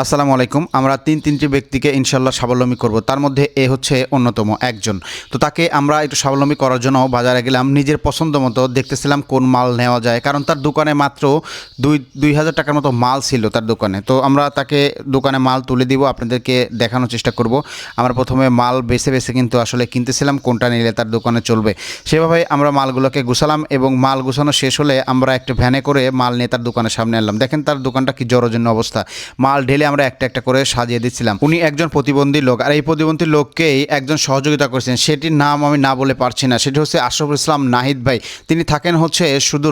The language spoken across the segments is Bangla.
আসসালামু আলাইকুম। আমরা তিনটি ব্যক্তিকে ইনশাল্লাহ স্বাবলম্বী করব, তার মধ্যে এ হচ্ছে অন্যতম একজন। তো তাকে আমরা একটু স্বাবলম্বী করার জন্য বাজারে গেলাম, নিজের পছন্দ মতো দেখতেছিলাম কোন মাল নেওয়া যায়, কারণ তার দোকানে মাত্র 2,000 টাকার মতো মাল ছিল তার দোকানে। তো আমরা তাকে দোকানে মাল তুলে দিব, আপনাদেরকে দেখানোর চেষ্টা করব। আমরা প্রথমে মাল বেছে বেছে কিন্তু আসলে কিনতেছিলাম কোনটা নিলে তার দোকানে চলবে। সেভাবে আমরা মালগুলোকে গুছালাম এবং মাল গুছানো শেষ হলে আমরা একটা ভ্যানে করে মাল নিয়ে তার দোকানের সামনে আনলাম। দেখেন তার দোকানটা কি জড়জন্য অবস্থা, মাল ঢেলে আমরা একটা একটা করে সাজিয়ে দিচ্ছিলাম। উনি একজন প্রতিবন্ধী লোক, আর এই প্রতিবন্ধী লোককেই একজন সহযোগিতা করেছেন, সেটির নাম আমি না বলে পারছি না। সেটি হচ্ছে আশরাফুল ইসলাম নাহিদ ভাই। তিনি থাকেন হচ্ছে শুধু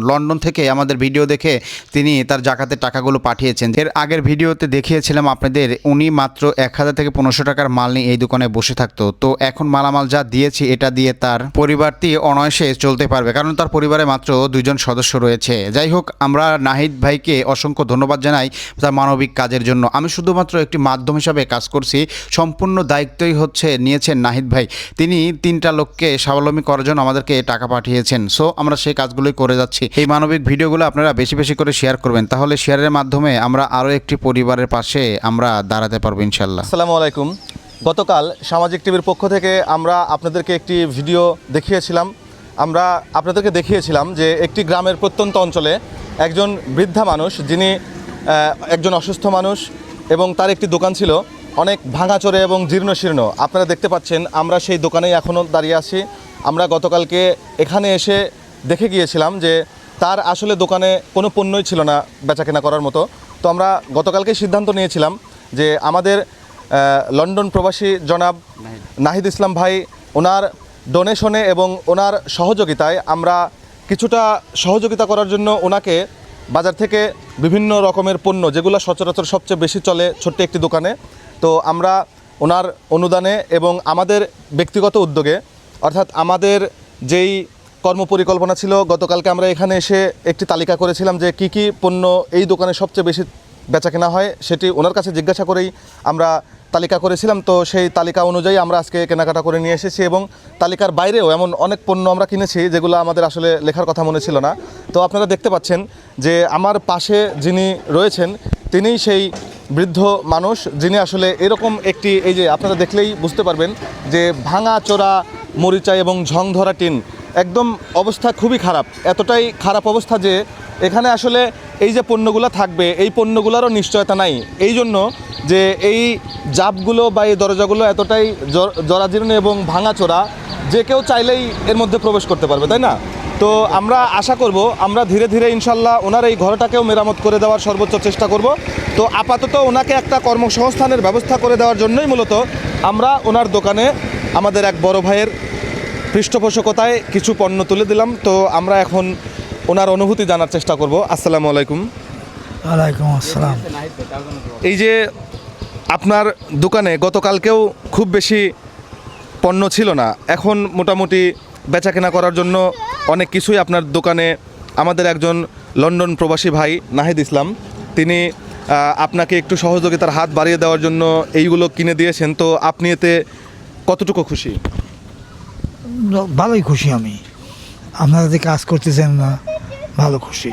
লন্ডন থেকে আমাদের ভিডিও দেখে তিনি তার জাকাতের টাকাগুলো পাঠিয়েছেন। এর আগের ভিডিওতে দেখিয়েছিলাম আপনাদের, উনি মাত্র 1,000 থেকে 1,500 টাকার মাল নিয়ে এই দোকানে বসে থাকতো। তো এখন মালামাল যা দিয়েছি এটা দিয়ে তার পরিবারটি অনায়াসে চলতে পারবে, কারণ তার পরিবারে মাত্র 2জন সদস্য রয়েছে। যাই হোক, আমরা নাহিদ ভাইকে অসংখ্য ধন্যবাদ জানাই তার মানবিক কাজের জন্য। আমি শুধুমাত্র একটি মাধ্যম হিসাবে কাজ করছি, সম্পূর্ণ দায়িত্বই হচ্ছে নিয়েছেন নাহিদ ভাই। তিনি 3টা লোককে স্বাবলম্বী করার জন্য আমাদেরকে টাকা পাঠিয়েছেন। সো আমরা সেই কাজগুলোই করে যাচ্ছি। এই মানবিক ভিডিওগুলো আপনারা বেশি বেশি করে শেয়ার করবেন, তাহলে শেয়ারের মাধ্যমে আমরা আরও একটি পরিবারের পাশে আমরা দাঁড়াতে পারবো ইনশাল্লাহ। আসসালামু আলাইকুম। গতকাল সামাজিক টিভির পক্ষ থেকে আমরা আপনাদেরকে একটি ভিডিও দেখিয়েছিলাম। আমরা আপনাদেরকে দেখিয়েছিলাম যে একটি গ্রামের প্রত্যন্ত অঞ্চলে একজন বৃদ্ধা মানুষ, যিনি একজন অসুস্থ মানুষ, এবং তার একটি দোকান ছিল অনেক ভাঙাচোরে এবং জীর্ণশীর্ণ। আপনারা দেখতে পাচ্ছেন আমরা সেই দোকানেই এখনও দাঁড়িয়ে আছি। আমরা গতকালকে এখানে এসে দেখে গিয়েছিলাম যে তার আসলে দোকানে কোনো পণ্যই ছিল না বেচাকেনা করার মতো। তো আমরা গতকালকে সিদ্ধান্ত নিয়েছিলাম যে আমাদের লন্ডন প্রবাসী জনাব নাহিদ ইসলাম ভাই, ওনার ডোনেশনে এবং ওনার সহযোগিতায় আমরা কিছুটা সহযোগিতা করার জন্য ওনাকে বাজার থেকে বিভিন্ন রকমের পণ্য, যেগুলো সচরাচর সবচেয়ে বেশি চলে ছোট্ট একটি দোকানে, তো আমরা ওনার অনুদানে এবং আমাদের ব্যক্তিগত উদ্যোগে, অর্থাৎ আমাদের যেই কর্মপরিকল্পনা ছিল, গতকালকে আমরা এখানে এসে একটি তালিকা করেছিলাম যে কি কি পণ্য এই দোকানে সবচেয়ে বেশি বেচাকেনা হয়, সেটি ওনার কাছে জিজ্ঞাসা করেই আমরা তালিকা করেছিলাম। তো সেই তালিকা অনুযায়ী আমরা আজকে কেনাকাটা করে নিয়ে এসেছি, এবং তালিকার বাইরেও এমন অনেক পণ্য আমরা কিনেছি যেগুলো আমাদের আসলে লেখার কথা মনে ছিল না। তো আপনারা দেখতে পাচ্ছেন যে আমার পাশে যিনি রয়েছেন তিনিই সেই বৃদ্ধ মানুষ, যিনি আসলে এরকম একটি, এই যে আপনারা দেখলেই বুঝতে পারবেন যে ভাঙা চোরা মরিচা এবং ঝং ধরা টিন, একদম অবস্থা খুবই খারাপ। এতটাই খারাপ অবস্থা যে এখানে আসলে এই যে পণ্যগুলো থাকবে, এই পণ্যগুলোরও নিশ্চয়তা নাই, এই জন্য যে এই জাপগুলো বা এই দরজাগুলো এতটাই জরাজীর্ণ এবং ভাঙাচোরা, যে কেউ চাইলেই এর মধ্যে প্রবেশ করতে পারবে, তাই না? তো আমরা আশা করব আমরা ধীরে ধীরে ইনশাল্লাহ ওনার এই ঘরটাকেও মেরামত করে দেওয়ার সর্বোচ্চ চেষ্টা করব। তো আপাতত ওনাকে একটা কর্মসংস্থানের ব্যবস্থা করে দেওয়ার জন্যই মূলত আমরা ওনার দোকানে আমাদের এক বড় ভাইয়ের পৃষ্ঠপোষকতায় কিছু পণ্য তুলে দিলাম। তো আমরা এখন ওনার অনুভূতি জানার চেষ্টা করব। আসসালামু আলাইকুম। ওয়ালাইকুম আসসালাম। এই যে আপনার দোকানে গতকালকেও খুব বেশি পণ্য ছিল না, এখন মোটামুটি বেচাকেনা করার জন্য অনেক কিছুই আপনার দোকানে আমাদের একজন লন্ডন প্রবাসী ভাই নাহিদ ইসলাম, তিনি আপনাকে একটু সহযোগিতার হাত বাড়িয়ে দেওয়ার জন্য এইগুলো কিনে দিয়েছেন। তো আপনি এতে কতটুকু খুশি? ভালোই খুশি আমি, আপনারা যে কাজ করতেছেন না, ভালো খুশি।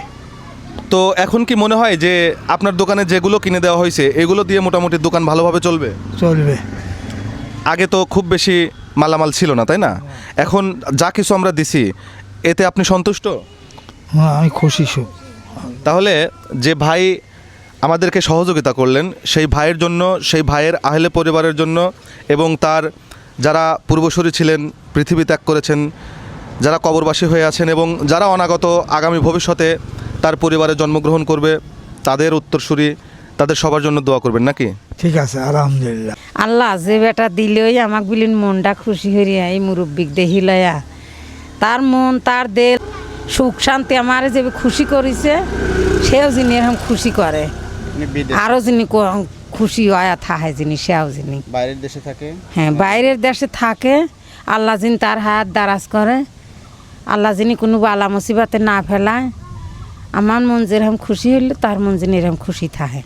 তো এখন কি মনে হয় যে আপনার দোকানে যেগুলো কিনে দেওয়া হয়েছে এগুলো দিয়ে মোটামুটি দোকান ভালোভাবে চলবে? চলবে। আগে তো খুব বেশি মালামাল ছিল না, তাই না? এখন যা কিছু আমরা দিছি এতে আপনি সন্তুষ্ট? হ্যাঁ, আমি খুশি। তাহলে যে ভাই আমাদেরকে সহযোগিতা করলেন, সেই ভাইয়ের জন্য, সেই ভাইয়ের আহলে পরিবারের জন্য, এবং তার যারা পূর্বসূরি ছিলেন, পৃথিবী ত্যাগ করেছেন, যারা কবরবাসী হয়ে আছেন, এবং যারা অনাগত আগামী ভবিষ্যতে তার পরিবারে জন্মগ্রহণ করবে, তাদের উত্তরসূরি, তাদের সবার জন্য দোয়া করবেন নাকি? ঠিক আছে, আলহামদুলিল্লাহ। আল্লাহ যে বেটা দিলই আমাক বিলিন মনটা খুশি হইয়া এই মুরব্বিক দেখিলয়া, তার মন তার দেল সুখ শান্তি আমার যে খুশি করেছে, সেও যিনি এরকম খুশি করে, আরও যিনি খুশি হয় থাহে যিনি, সেও যিনি বাইরের দেশে থাকে। হ্যাঁ, বাইরের দেশে থাকে। আল্লাহ যিনি তার হাত দারাজ করে, আল্লাহ যিনি কোনো বালা মুসিবতে না ফেলায়। আমার মন যেরকম খুশি হইলে তার মন যিনি এরকম খুশি থাকে।